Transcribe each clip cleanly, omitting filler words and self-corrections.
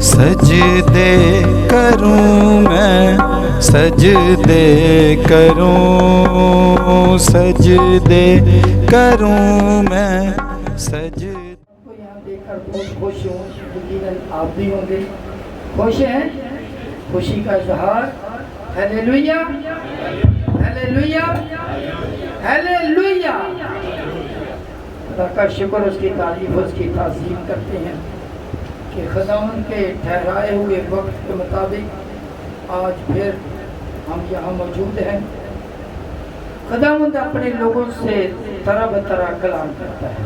سجدے کروں میں، سجدے کروں، سجدے کروں میں، سجدے. کو یہاں دیکھ کر بہت خوش ہوں، یقیناً آپ بھی ہوں گے. خوش ہیں؟ خوشی کا اظہار. Hallelujah, hallelujah, hallelujah. خدا کا شکر، اس کی تعریف، اس کی تعظیم کرتے ہیں کہ خداوند کے ٹھہرائے ہوئے وقت کے مطابق آج پھر ہم یہاں موجود ہیں. خداوند اپنے لوگوں سے طرح بطرح کلام کرتا ہے،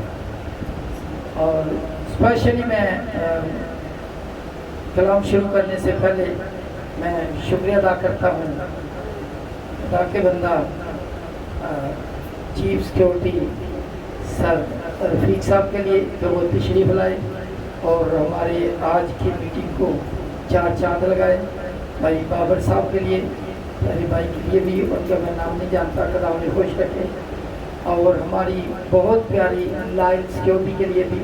اور اسپیشلی میں کلام شروع کرنے سے پہلے میں شکریہ ادا کرتا ہوں خدا کے بندہ چیف سیکیورٹی سر رفیق صاحب کے لیے کہ وہ تشریف لائے اور ہمارے آج کی میٹنگ کو چار چاند لگائے. بھائی بابر صاحب کے لیے، میرے بھائی کے لیے بھی، ان کا میں نام نہیں جانتا، خدا انہیں خوش رکھے. اور ہماری بہت پیاری لائن سیکیورٹی کے لیے بھی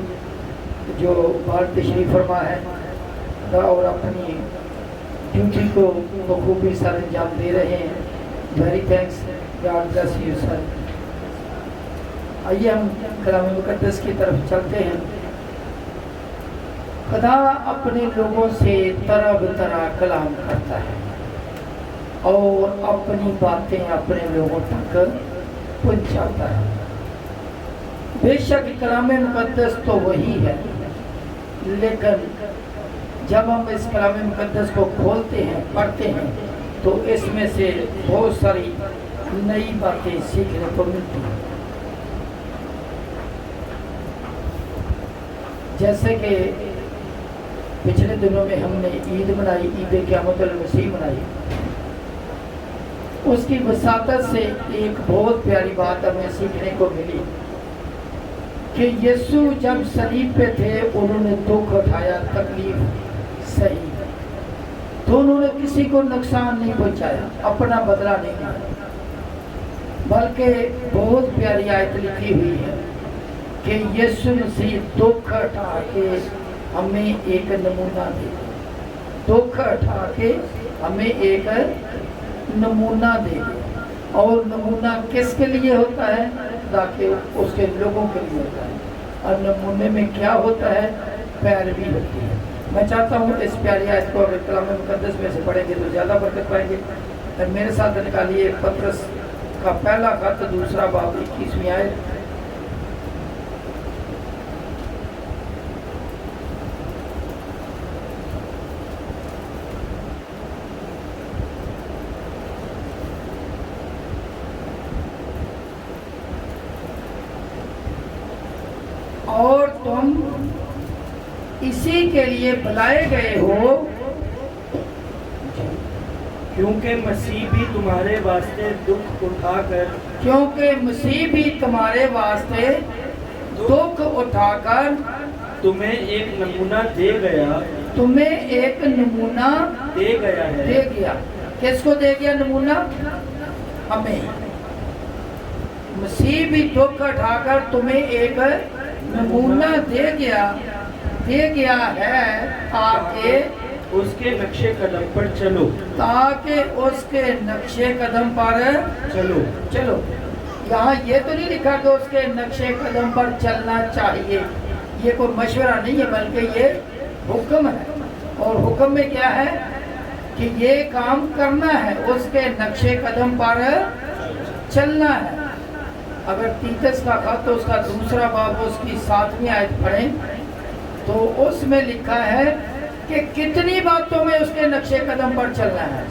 جو باہر تشریف فرما ہے اور اپنی ڈیوٹی کو بخوبی سر انجام دے رہے ہیں. Very thanks, God bless you sir. آئیے ہم کلام مقدس کی طرف چلتے ہیں. خدا اپنے لوگوں سے طرح بطرح کلام کرتا ہے اور اپنی باتیں اپنے لوگوں تک پہنچاتا ہے. بے شک کلام مقدس تو وہی ہے، لیکن جب ہم اس کلام مقدس کو کھولتے ہیں، پڑھتے ہیں، تو اس میں سے بہت ساری نئی باتیں سیکھنے کو ملتی ہیں. جیسے کہ پچھلے دنوں میں ہم نے عید منائی، عید قیامت المسیح منائی. اس کی وساطت سے ایک بہت پیاری بات ہمیں سیکھنے کو ملی کہ یسوع جب صلیب پہ تھے انہوں نے دکھ اٹھایا، تکلیف سہی، تو انہوں نے کسی کو نقصان نہیں پہنچایا، اپنا بدلہ نہیں لیا، بلکہ بہت پیاری آیت لکھی ہوئی ہے کہ یسوع مسیح دکھ اٹھا کے ہمیں ایک نمونہ دے، دکھ اٹھا کے ہمیں ایک نمونہ دے. اور نمونہ کس کے لیے ہوتا ہے؟ تاکہ اس کے لوگوں کے لیے ہوتا ہے. اور نمونے میں کیا ہوتا ہے؟ پیروی ہوتی ہے. میں چاہتا ہوں اس پیاری آیت کو اگر کلام مقدس میں سے پڑھیں گے تو زیادہ برکت پائیں گے. اور میرے ساتھ نکالیے پطرس کا پہلا خط، دوسرا باب، 21ویں آیت. اور تم اسی کے لیے بلائے گئے ہو کیونکہ مسیح بھی تمہارے واسطے دکھ اٹھا کر، کیونکہ مسیح بھی تمہارے واسطے دکھ اٹھا کر تمہیں ایک نمونہ دے گیا، تمہیں ایک نمونہ دے گیا دے ہے. گیا. کس کو دے گیا نمونہ؟ ہمیں. مسیح بھی دکھ اٹھا کر تمہیں ایک نمونہ دے گیا ہے تاکہ اس کے نقشے قدم پر چلو، تاکہ اس کے نقشے قدم پر چلو. چلو. یہاں یہ تو نہیں لکھا کہ اس کے نقشے قدم پر چلنا چاہیے، یہ کوئی مشورہ نہیں ہے، بلکہ یہ حکم ہے. اور حکم میں کیا ہے کہ یہ کام کرنا ہے، اس کے نقشے قدم پر چلنا ہے. اگر تیتس کا خط اس کا دوسرا باب اس کی 7ویں آیت پڑھیں تو اس میں لکھا ہے کہ کتنی باتوں میں اس کے نقشے قدم پر چلنا ہے.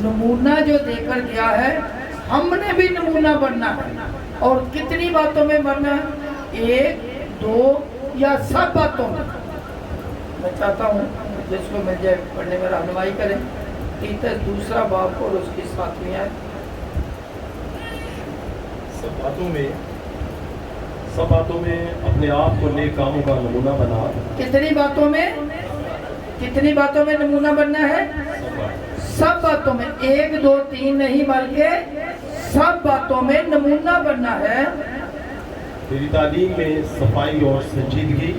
نمونہ جو دے کر گیا ہے، ہم نے بھی نمونہ بننا ہے. اور کتنی باتوں میں بننا ہے؟ 1، 2 یا سب باتوں میں. میں چاہتا ہوں جس کو مل جائے پڑھنے میں رہنمائی کریں. تیتس دوسرا باب اور اس کی 7ویں آیت. سب باتوں میں اپنے آپ کو نیک کاموں کا نمونہ بنا. کتنی باتوں میں نمونہ بننا ہے؟ سب باتوں میں. 1، 2، 3 نہیں بلکہ سب باتوں میں نمونہ بننا ہے. تیری تعلیم میں صفائی اور سنجیدگی،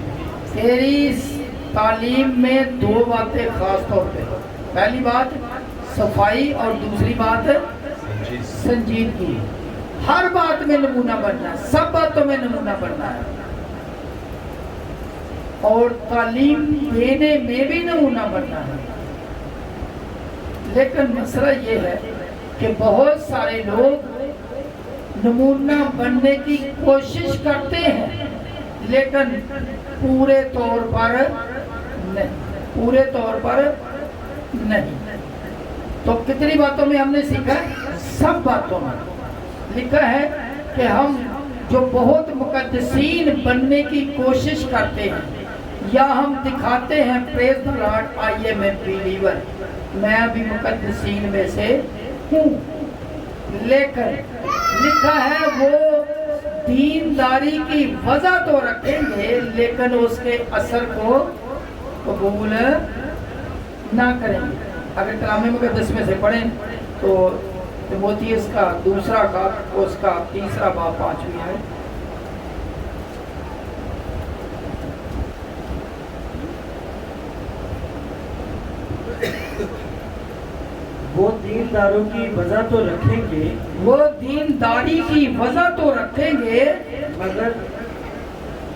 تیری تعلیم میں دو باتیں خاص طور پہ، پہلی بات صفائی اور دوسری بات سنجیدگی. ہر بات میں نمونہ بننا ہے، سب باتوں میں نمونہ بننا ہے، اور تعلیم دینے میں بھی نمونہ بننا ہے. لیکن مسئلہ یہ ہے کہ بہت سارے لوگ نمونہ بننے کی کوشش کرتے ہیں لیکن پورے طور پر نہیں. تو کتنی باتوں میں ہم نے سیکھا ہے؟ سب باتوں میں. لکھا ہے کہ ہم جو بہت مقدسین بننے کی کوشش کرتے ہیں یا ہم دکھاتے ہیں praise the lord I am a believer, میں بھی مقدسین میں سے ہوں، لیکن لکھا ہے وہ دینداری کی وجہ تو رکھیں گے لیکن اس کے اثر کو قبول نہ کریں گے. اگر کلام مقدس میں سے پڑھیں تو تیموتھیوس کا دوسرا خط اس کا 3 باب 5 ہے. وہ دینداروں کی وجہ تو رکھیں گے، وہ دینداری کی وجہ تو رکھیں گے مگر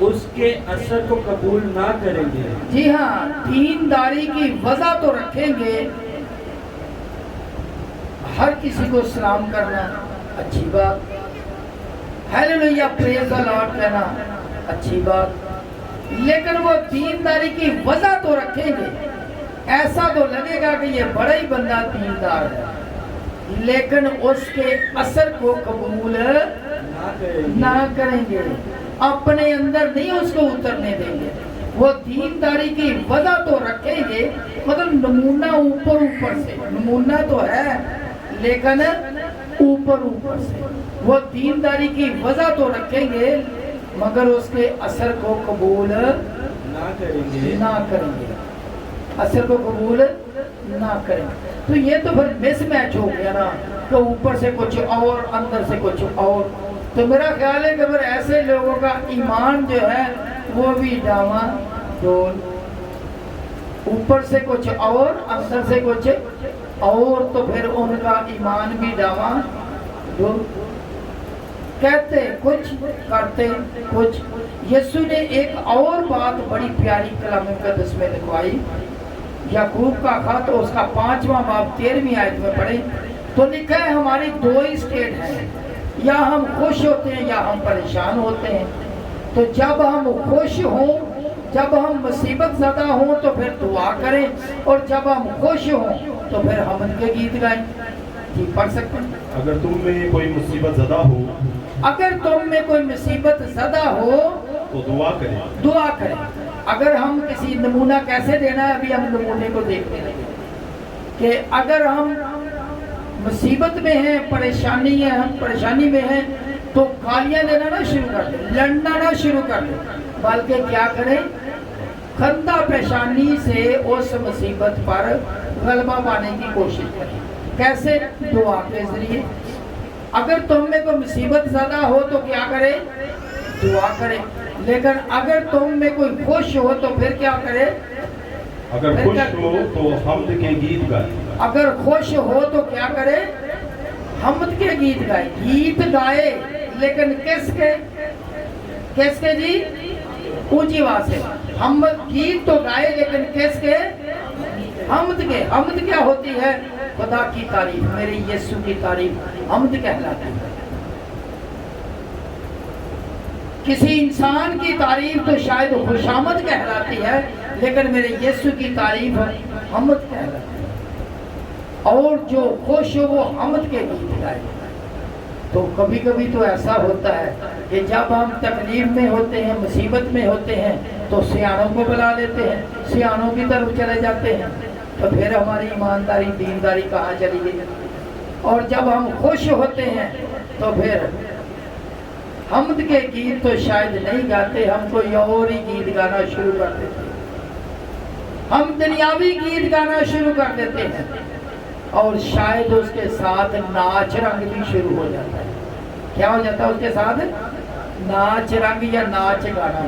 اس کے اثر کو قبول نہ کریں گے. جی ہاں، دینداری کی وجہ تو رکھیں گے. ہر کسی کو سلام کرنا اچھی بات، ہیلیلویا پریز دی لارڈ کہنا اچھی بات، لیکن وہ دینداری کی وجہ تو رکھیں گے. ایسا تو لگے گا کہ یہ بڑا ہی بندہ دیندار ہے لیکن اس کے اثر کو قبول نہ کریں گے، اپنے اندر نہیں اس کو اترنے دیں گے. وہ دینداری کی وجہ تو رکھیں گے، مطلب نمونہ اوپر سے، نمونہ تو ہے لیکن اوپر سے. وہ دینداری کی وجہ تو رکھیں گے مگر اس کے اثر کو قبول نہ کریں گے. اثر کو قبول نہ کریں. تو یہ تو پھر مس میچ ہو گیا نا کہ اوپر سے کچھ اور اندر سے کچھ اور. تو میرا خیال ہے کہ پھر ایسے لوگوں کا ایمان جو ہے وہ بھی ڈاواں ڈول، اوپر سے کچھ اور اندر سے کچھ اور، تو پھر ان کا ایمان بھی ڈاواں ڈول. کہتے کچھ کرتے کچھ. یسوع نے ایک اور بات بڑی پیاری کلام مقدس میں لکھوائی. یعقوب کا خط اس کا 5واں باب 13ویں آیت میں پڑھیں تو لکھا ہے ہماری 2 ہی اسٹیٹ ہیں، یا ہم خوش ہوتے ہیں یا ہم پریشان ہوتے ہیں. تو جب ہم خوش ہوں، جب ہم مصیبت زدہ ہوں تو پھر دعا کریں، اور جب ہم خوش ہوں تو پھر حمد کے گیت گائیں. جی پڑھ سکتے ہیں. اگر تم میں کوئی مصیبت زدہ ہو اگر تم میں کوئی مصیبت زدہ ہو تو دعا کریں. دعا کریں. اگر ہم کسی نمونہ کیسے دینا ہے، ابھی ہم نمونے کو دیکھتے ہیں کہ اگر ہم مصیبت میں ہیں، پریشانی ہے، ہم پریشانی میں ہیں تو گالیاں دینا نہ شروع کر دیں، لڑنا نہ شروع کر دیں، بلکہ کیا کریں؟ خندہ پیشانی سے اس مصیبت پر غلبہ پانے کی کوشش کریں. کیسے؟ دعا کے ذریعے. اگر تم میں کوئی مصیبت زیادہ ہو تو کیا کرے؟ دعا کرے. لیکن اگر تم میں کوئی خوش ہو تو پھر کیا کرے؟ اگر خوش ہو تو حمد کے گیت گائے. اگر خوش ہو تو کیا کرے؟ حمد کے گیت گائے. گیت گائے لیکن کس کے جی؟ اونچی آواز سے. ہم گیت تو گائے لیکن کس کے؟ حمد کے. حمد کیا ہوتی ہے؟ خدا کی تعریف، میرے یسوع کی تعریف حمد کہلاتی ہے. کسی انسان کی تعریف تو شاید خوشامد کہلاتی ہے لیکن میرے یسوع کی تعریف حمد کہلاتی ہے. اور جو خوش ہو وہ حمد کے گیت گائے. تو کبھی کبھی تو ایسا ہوتا ہے کہ جب ہم تکلیف میں ہوتے ہیں، مصیبت میں ہوتے ہیں تو سیانوں کو بلا لیتے ہیں، سیانوں کی طرف چلے جاتے ہیں، تو پھر ہماری ایمانداری دینداری کہاں چلی گئی. اور جب ہم خوش ہوتے ہیں تو پھر حمد کے گیت تو شاید نہیں گاتے، ہم کوئی اور ہی گیت گانا شروع کر دیتے ہیں. ہم دنیاوی گیت گانا شروع کر دیتے ہیں اور شاید اس کے ساتھ ناچ رنگ بھی شروع ہو جاتا ہے. کیا ہو جاتا ہے اس کے ساتھ؟ ناچ رنگ یا ناچ گانا.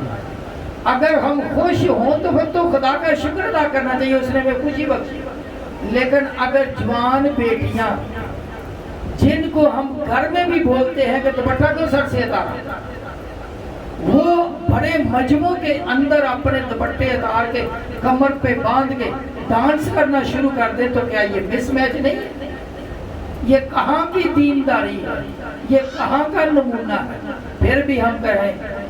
अगर हम खुश हों तो फिर तो खुदा का शुक्र अदा करना चाहिए, उसने हमें खुशी बख्शी। लेकिन अगर जवान बेटियां जिनको हम घर में भी बोलते हैं कि दुपट्टा क्यों सर से उतारा, वो बड़े मजमू के अंदर अपने दुपट्टे उतार के कमर पे बांध के डांस करना शुरू कर दे, तो क्या ये मिसमैच नहीं है? ये कहाँ की दीनदारी है? ये कहाँ का नमूना है? फिर भी हम कहें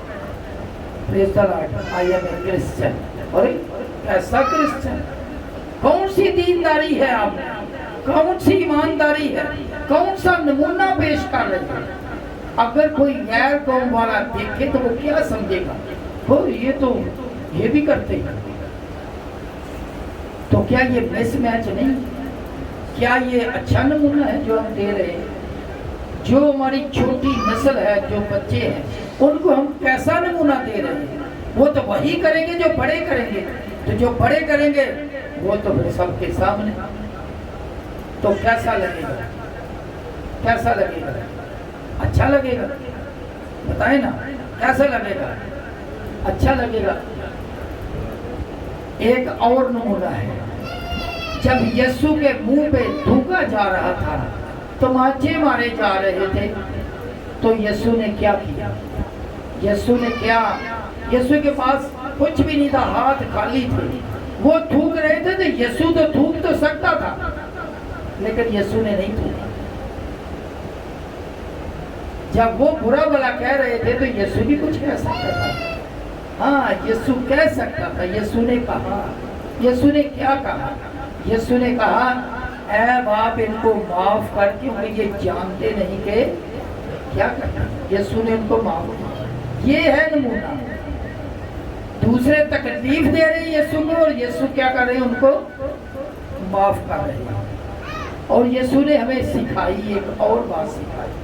praise the lord, I am a Christian. और ऐसा क्रिश्चियन, कौन सी दीनदारी है आप, कौन सी ईमानदारी है, कौन सा नमूना पेश कर रहे हैं? अगर कोई गैर कौम वाला देखे तो वो क्या समझेगा, हो ये तो ये भी करते हैं। तो क्या ये मिसमैच नहीं? क्या ये अच्छा नमूना है जो हम दे रहे हैं? जो हमारी छोटी नस्ल है, जो बच्चे हैं, उनको हम कैसा नमूना दे रहे हैं? वो तो वही करेंगे जो बड़े करेंगे, तो जो बड़े करेंगे वो तो फिर सबके सामने, तो कैसा लगेगा? कैसा लगेगा? अच्छा लगेगा? बताए ना, कैसा लगेगा? अच्छा लगेगा। एक और नमूना है, जब यीशु के मुंह पे थूका जा रहा था, तमाचे मारे जा रहे थे, तो यीशु ने क्या किया? यीशु ने क्या, यीशु के पास कुछ भी नहीं था, हाथ खाली थे। वो थूक रहे थे तो यीशु तो थूक तो सकता था, लेकिन यीशु ने नहीं थूका। जब वो बुरा भला कह रहे थे तो यीशु भी कुछ कह सकता था। हाँ, यीशु कह सकता था। यीशु ने कहा, यीशु ने क्या कहा? यीशु ने कहा, ऐ बाप इनको माफ कर, क्योंकि ये जानते नहीं कि क्या करना। यीशु ने उनको माफ किया। ये है नमूना। दूसरे तकलीफ दे रहे हैं यीशु को, और यीशु क्या कर रहे हैं? उनको माफ कर रहे हैं। और यीशु ने हमें सिखाई, एक और बात सिखाई।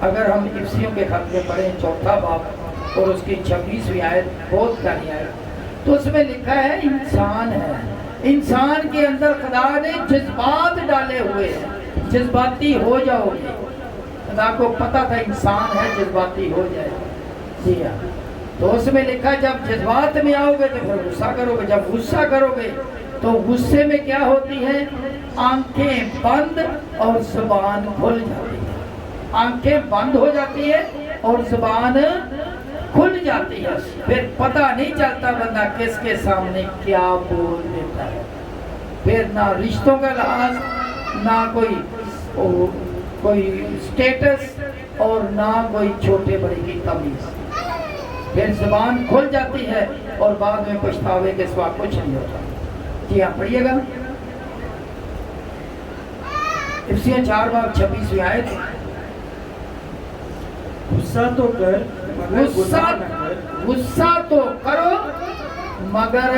अगर हम इफ्सियों के खत में पढ़ें 4 बाब और उसकी 26वीं आयत, बहुत प्यारी आयत, तो उसमें लिखा है इंसान है, इंसान के अंदर खुदा ने जज्बात डाले हुए हैं, जज्बाती हो जाओगे। खुदा को पता था इंसान है, जज्बाती हो जाएगा। जी हाँ, तो उसमें लिखा जब जज्बात में आओगे तो फिर गुस्सा करोगे, जब गुस्सा करोगे तो गुस्से में क्या होती है? आंखें बंद और जुबान खुल जाती है। आंखें बंद हो जाती है और जुबान खुल जाती है, फिर पता नहीं चलता बंदा किसके सामने क्या बोल देता है। फिर ना रिश्तों का लिहाज, ना कोई स्टेटस, और ना कोई छोटे बड़े की तमीज। फिर जुबान खुल जाती है और बाद में पछतावे के सिवा कुछ नहीं होता। जी हाँ, पढ़िएगा इफ्सियों 4 बाब 26वीं आयत। गुस्सा तो कर मगर गुनाह न कर, गुस्सा तो करो मगर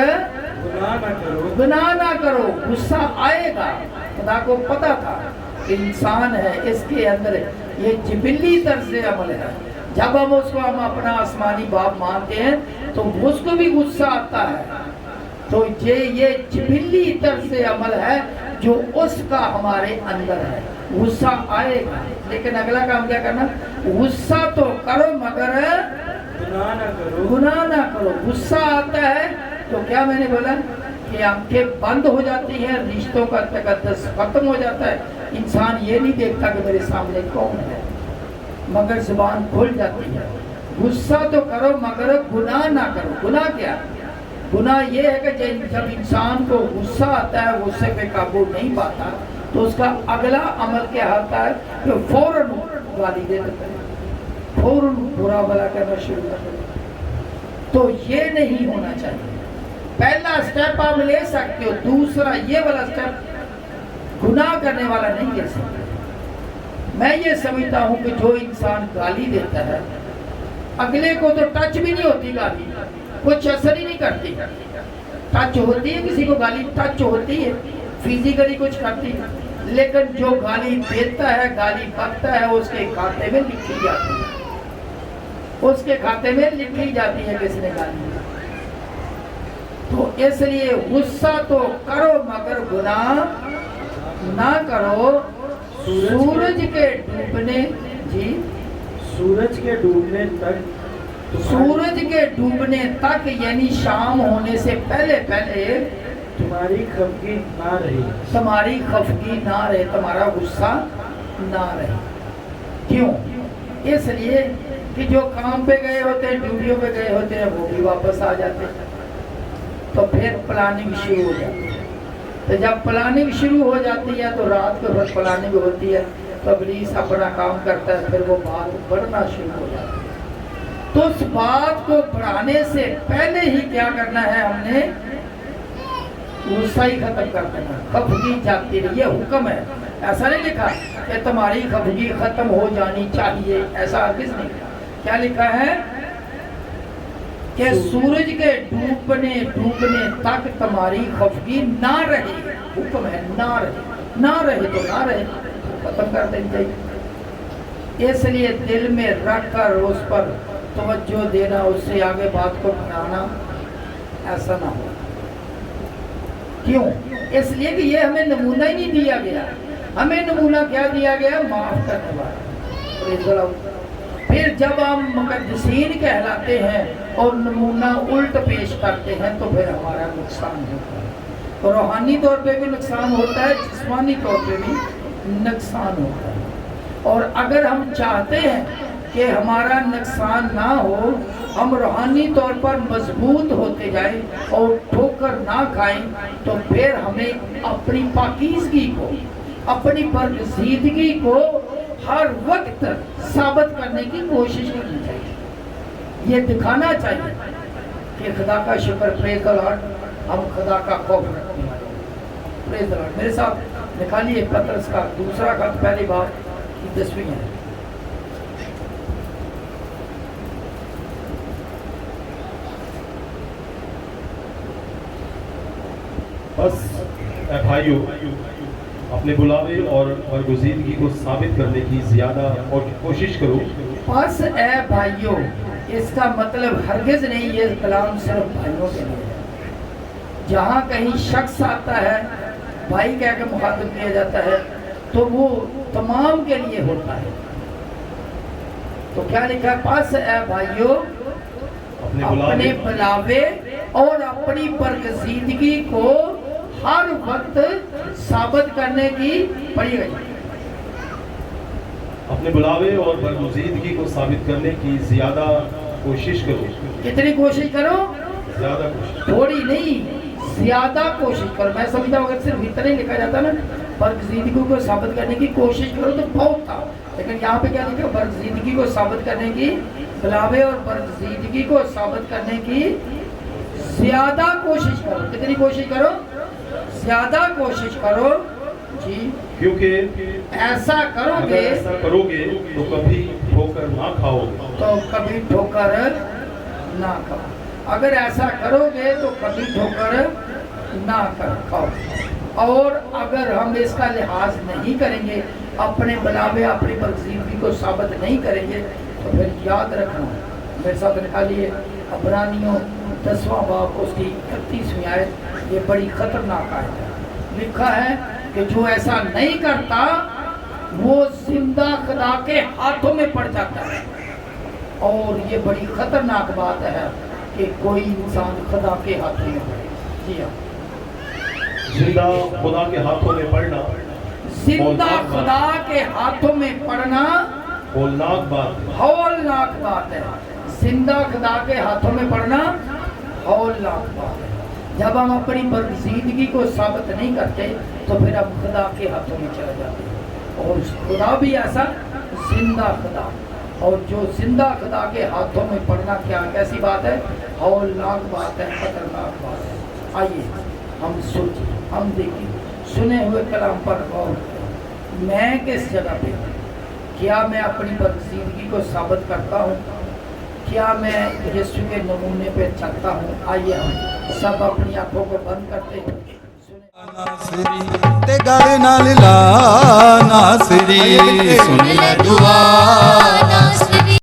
गुनाह न करो, गुनाह ना करो। गुस्सा आएगा, खुदा को पता था कि इंसान है, इसके अंदर ये जिबिली तर्ज अमल है। जब हम उसको हम अपना आसमानी बाप मानते हैं तो उसको भी गुस्सा आता है। तो ये जिबिली तर्ज अमल है जो उसका हमारे अंदर है। गुस्सा आएगा, लेकिन अगला काम क्या करना? गुस्सा तो करो मगर गुनाह न करो, गुनाह ना करो। गुस्सा आता है तो क्या मैंने बोला कि आंखें बंद हो जाती हैं, रिश्तों का तकद्दस खत्म हो जाता है। इंसान ये नहीं देखता कि मेरे सामने कौन है, मगर जुबान खुल जाती है। गुस्सा तो करो मगर गुनाह ना करो। गुनाह क्या? गुनाह ये है कि जब इंसान को गुस्सा आता है, गुस्से पे काबू नहीं पाता, तो उसका अगला अमल क्या होता है कि फौरन गाली दे देता है, फौरन बुरा भला करना शुरू कर देता है। तो ये नहीं होना चाहिए। पहला स्टेप आप ले सकते हो, दूसरा ये वाला स्टेप गुनाह करने वाला नहीं ले सकते। मैं ये समझता हूँ कि जो इंसान गाली देता है, अगले को तो टच भी नहीं होती गाली, कुछ असर ही नहीं करती। टच होती है, किसी को गाली टच होती है, फिजिकली कुछ करती है, लेकिन जो गाली देता है, गाली बकता है, उसके खाते में लिखी जाती है, उसके खाते में लिखी जाती है किसने गाली दी। तो इसलिए गुस्सा तो करो मगर गुनाह ना करो। सूरज के डूबने, जी, सूरज के डूबने तक सूरज के डूबने तक यानी शाम होने से पहले पहले तुम्हारी खफगी ना रही। तुम्हारी खफगी ना रहे, तुम्हारा गुस्सा ना रहे। क्यों? इसलिए कि जो काम पे गए होते हैं, ड्यूटियों पे गए होते हैं, वो भी वापस आ जाते हैं, तो फिर प्लानिंग शुरू हो जाती है। तो जब प्लानिंग शुरू हो जाती है तो रात को फिर प्लानिंग होती है, तो इब्लीस अपना काम करता है, फिर वो बात बढ़ना शुरू हो जाती है। तो उस बात को बढ़ाने से पहले ही क्या करना है, हमने गुस्सा ही खत्म कर देना। खफगी जाती रही, ये हुक्म है, ऐसा नहीं लिखा कि तुम्हारी खफगी खत्म हो जानी चाहिए, ऐसा किस ने लिखा? क्या लिखा है कि सूरज के डूबने तक तुम्हारी खफगी ना रहे। हुक्म है ना रहे, ना रहे तो ना रहे, खत्म कर देनी चाहिए। इसलिए दिल में रख कर उस पर तवज्जो देना, उससे आगे बात को बढ़ाना, ऐसा ना हो। क्यों? इसलिए कि ये हमें नमूना ही नहीं दिया गया। हमें नमूना क्या दिया गया? माफ करने वाला। फिर जब हम मुकद्दसीन कहलाते हैं और नमूना उल्ट पेश करते हैं तो फिर हमारा नुकसान होता है। तो रूहानी तौर पे भी नुकसान होता है, जिस्मानी तौर पे भी नुकसान होता है। और अगर हम चाहते हैं कि हमारा नुकसान ना हो, हम रूहानी तौर पर मजबूत होते जाएं और ठोकर ना खाएं, तो फिर हमें अपनी पाकीज़गी को, अपनी बरगज़ीदगी को हर वक्त साबित करने की कोशिश करनी चाहिए। ये दिखाना चाहिए कि खुदा का शुक्र, प्रेज़ द लॉर्ड, हम खुदा का खौफ रखने वाले हैं। Praise the Lord. मेरे साथ निकालिए पतरस का दूसरा खत, पहली बार की 10वीं है। बस ऐ भाइयों, अपने बुलावे और बरगुज़ीदगी को साबित करने की ज़्यादा और कोशिश करो। बस ऐ भाइयों, इसका मतलब हरगिज़ नहीं ये कलाम सिर्फ भाइयों के लिए है। जहाँ कहीं शख्स आता है, भाई कह के मुखातिब किया जाता है, तो वो तमाम के लिए होता है। तो क्या लिखा है? बस ऐ भाइयों, अपने बुलावे और अपनी बरगज़ीदगी को हर वक्त साबित करने की पड़ी गई। अपने बुलावे और बरगुज़ीदगी को साबित करने की ज़्यादा कोशिश करो। कितनी कोशिश करो? ज़्यादा कोशिश, थोड़ी नहीं, ज़्यादा कोशिश करो। मैं समझता हूँ अगर सिर्फ इतना ही लिखा जाता ना, बरगज़ीदगी को साबित करने की कोशिश करो, तो बहुत था। लेकिन यहाँ पे क्या लिखा? बरगज़ीदगी को साबित करने की, बुलावे और बरगज़ीदगी को साबित करने की ज़्यादा कोशिश करो। कितनी कोशिश करो? ज़्यादा कोशिश करो जी, क्योंकि ऐसा करोगे, ऐसा करोगे तो कभी ठोकर ना खाओगे। तो कभी ठोकर ना खाओ। अगर ऐसा करोगे तो कभी ठोकर ना खाओ। और अगर हम इसका लिहाज नहीं करेंगे, अपने बुलावे, अपनी बरगज़ीदगी को साबित नहीं करेंगे, तो फिर याद रखना, मेरे साथ निकालिए अबरानियों 10वां बाब, उसकी 31वीं आयत। ये बड़ी खतरनाक आयत है। लिखा है कि जो ऐसा नहीं करता वो जिंदा खुदा के हाथों में पड़ जाता है। और ये बड़ी खतरनाक बात है कि कोई इंसान खुदा के हाथों में पड़े। जी हाँ, जिंदा खुदा के हाथों में पड़ना, जिंदा खुदा के हाथों में पड़ना हौलनाक बात, हौलनाक बात है। जिंदा खुदा के हाथों में पड़ना हौलनाक बात है। जब हम अपनी बरगज़ीदगी को साबित नहीं करते तो फिर हम खुदा के हाथों में चले जाते हैं। और खुदा भी ऐसा जिंदा खुदा, और जो जिंदा खुदा के हाथों में पड़ना क्या कैसी बात है? हौलनाक बात है, खतरनाक बात है। आइए हम सोचिए, हम देखिए, सुने हुए कलाम पर गौर करें। मैं किस जगह पे, क्या मैं अपनी बरगज़ीदगी को साबित करता हूँ? क्या मैं यीशु के नमूने पे चलता हूँ? आइए हम सब अपनी आंखों को बंद करते हैं। नासरी ते गल नाल ला नासरी, सुन ले दुआ नासरी।